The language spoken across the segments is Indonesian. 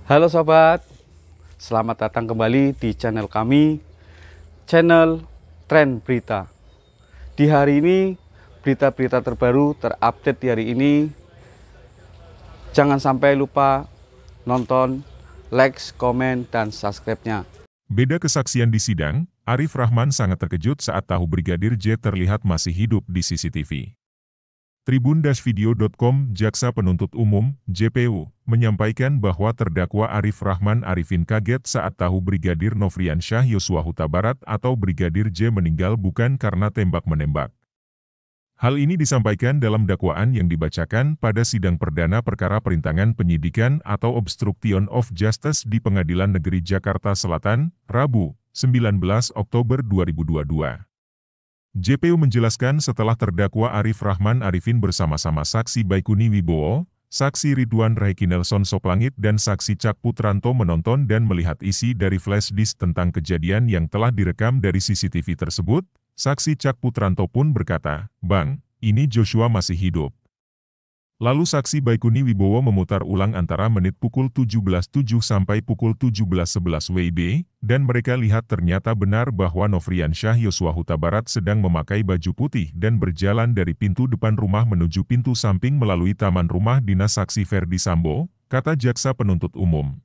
Halo sobat, selamat datang kembali di channel kami, channel Tren Berita. Di hari ini, berita-berita terbaru terupdate di hari ini. Jangan sampai lupa nonton, like, komen, dan subscribe-nya. Beda kesaksian di sidang, Arif Rahman sangat terkejut saat tahu Brigadir J terlihat masih hidup di CCTV. Tribun-video.com Jaksa Penuntut Umum, JPU, menyampaikan bahwa terdakwa Arif Rahman Arifin kaget saat tahu Brigadir Nofriansyah Yosua Huta Barat atau Brigadir J meninggal bukan karena tembak-menembak. Hal ini disampaikan dalam dakwaan yang dibacakan pada sidang perdana perkara perintangan penyidikan atau obstruction of justice di Pengadilan Negeri Jakarta Selatan, Rabu, 19 Oktober 2022. JPU menjelaskan setelah terdakwa Arif Rahman Arifin bersama-sama saksi Baikuni Wibowo, saksi Ridwan Raiki Nelson Soplangit dan saksi Cak Putranto menonton dan melihat isi dari flash disk tentang kejadian yang telah direkam dari CCTV tersebut, saksi Cak Putranto pun berkata, "Bang, ini Joshua masih hidup." Lalu saksi Baikuni Wibowo memutar ulang antara menit pukul 17.07 sampai pukul 17.11 WIB, dan mereka lihat ternyata benar bahwa Nofriansyah Yosua Huta Barat sedang memakai baju putih dan berjalan dari pintu depan rumah menuju pintu samping melalui taman rumah dinas saksi Ferdi Sambo, kata Jaksa Penuntut Umum.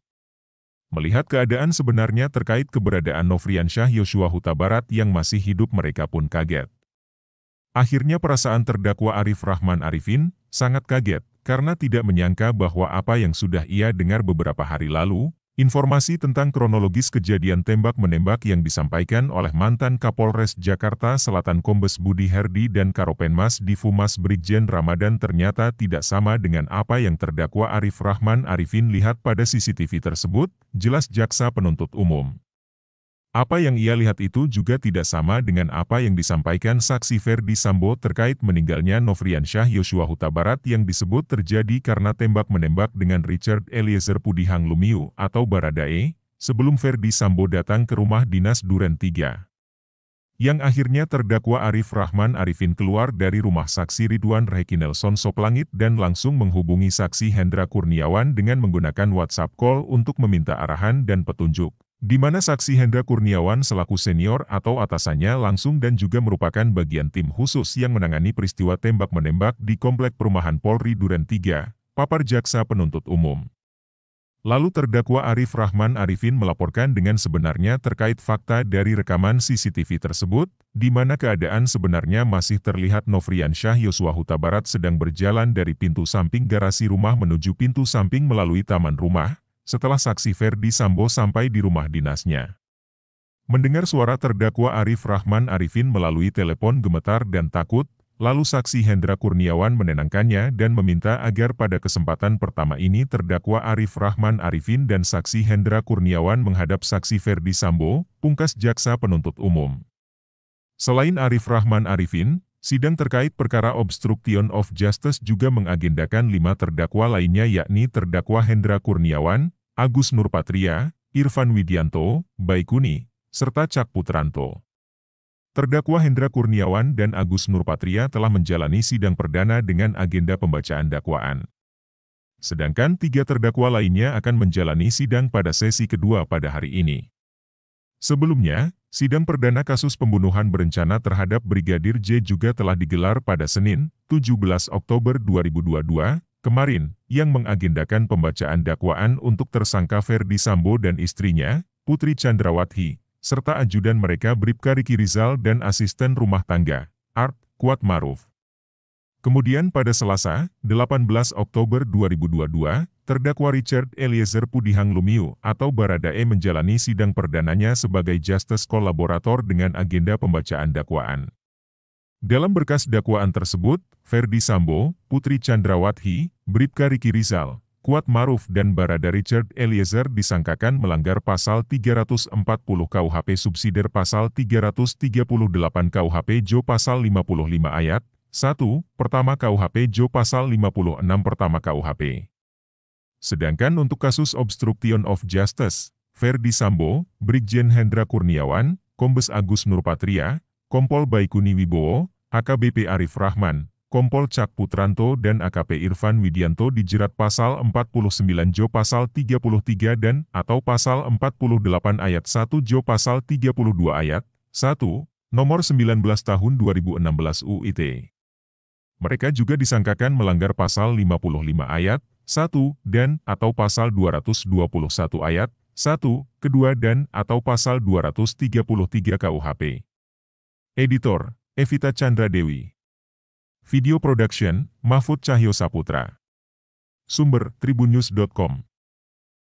Melihat keadaan sebenarnya terkait keberadaan Nofriansyah Yosua Huta Barat yang masih hidup, mereka pun kaget. Akhirnya perasaan terdakwa Arif Rahman Arifin sangat kaget karena tidak menyangka bahwa apa yang sudah ia dengar beberapa hari lalu, informasi tentang kronologis kejadian tembak-menembak yang disampaikan oleh mantan Kapolres Jakarta Selatan Kombes Budi Herdi dan Karopenmas Difumas Brigjen Ramadan ternyata tidak sama dengan apa yang terdakwa Arif Rahman Arifin lihat pada CCTV tersebut, jelas Jaksa Penuntut Umum. Apa yang ia lihat itu juga tidak sama dengan apa yang disampaikan saksi Ferdi Sambo terkait meninggalnya Nofriansyah Yosua Huta Barat yang disebut terjadi karena tembak-menembak dengan Richard Eliezer Pudihang Lumiu atau Baradae, sebelum Ferdi Sambo datang ke rumah dinas Duren 3. Yang akhirnya terdakwa Arif Rahman Arifin keluar dari rumah saksi Ridwan Raiki Nelson Soplangit dan langsung menghubungi saksi Hendra Kurniawan dengan menggunakan WhatsApp call untuk meminta arahan dan petunjuk, di mana saksi Hendra Kurniawan selaku senior atau atasannya langsung dan juga merupakan bagian tim khusus yang menangani peristiwa tembak-menembak di Komplek Perumahan Polri Duren 3, papar Jaksa Penuntut Umum. Lalu terdakwa Arif Rahman Arifin melaporkan dengan sebenarnya terkait fakta dari rekaman CCTV tersebut, di mana keadaan sebenarnya masih terlihat Nofriansyah Yosua Huta Barat sedang berjalan dari pintu samping garasi rumah menuju pintu samping melalui taman rumah, setelah saksi Ferdi Sambo sampai di rumah dinasnya. Mendengar suara terdakwa Arif Rahman Arifin melalui telepon gemetar dan takut, lalu saksi Hendra Kurniawan menenangkannya dan meminta agar pada kesempatan pertama ini terdakwa Arif Rahman Arifin dan saksi Hendra Kurniawan menghadap saksi Ferdi Sambo, pungkas Jaksa Penuntut Umum. Selain Arif Rahman Arifin, sidang terkait perkara obstruction of justice juga mengagendakan 5 terdakwa lainnya yakni terdakwa Hendra Kurniawan, Agus Nurpatria, Irfan Widianto, Baikuni, serta Cak Putranto. Terdakwa Hendra Kurniawan dan Agus Nurpatria telah menjalani sidang perdana dengan agenda pembacaan dakwaan. Sedangkan 3 terdakwa lainnya akan menjalani sidang pada sesi kedua pada hari ini. Sebelumnya, sidang perdana kasus pembunuhan berencana terhadap Brigadir J juga telah digelar pada Senin, 17 Oktober 2022, kemarin, yang mengagendakan pembacaan dakwaan untuk tersangka Ferdi Sambo dan istrinya, Putri Chandrawati, serta ajudan mereka Bribka Riki Rizal dan asisten rumah tangga, Art, Kuat Maruf. Kemudian pada Selasa, 18 Oktober 2022, terdakwa Richard Eliezer Pudihang Lumiu atau Baradae menjalani sidang perdananya sebagai justice kolaborator dengan agenda pembacaan dakwaan. Dalam berkas dakwaan tersebut, Ferdi Sambo, Putri Chandrawati, Bribka Riki Rizal, Kuat Maruf dan Barada Richard Eliezer disangkakan melanggar pasal 340 KUHP subsidiar pasal 338 KUHP Jo pasal 55 ayat 1, pertama KUHP Jo pasal 56 pertama KUHP. Sedangkan untuk kasus obstruction of justice, Ferdi Sambo, Brigjen Hendra Kurniawan, Kombes Agus Nurpatria, Kompol Baikuni Wibowo, AKBP Arif Rahman, Kompol Cak Putranto dan AKP Irfan Widianto dijerat pasal 49 Jo pasal 33 dan atau pasal 48 ayat 1 Jo pasal 32 ayat 1, nomor 19 tahun 2016 UIT. Mereka juga disangkakan melanggar pasal 55 ayat 1 dan atau pasal 221 ayat 1, kedua dan atau pasal 233 KUHP. Editor, Evita Chandra Dewi. Video Production, Mahfud Cahyo Saputra. Sumber, tribunnews.com.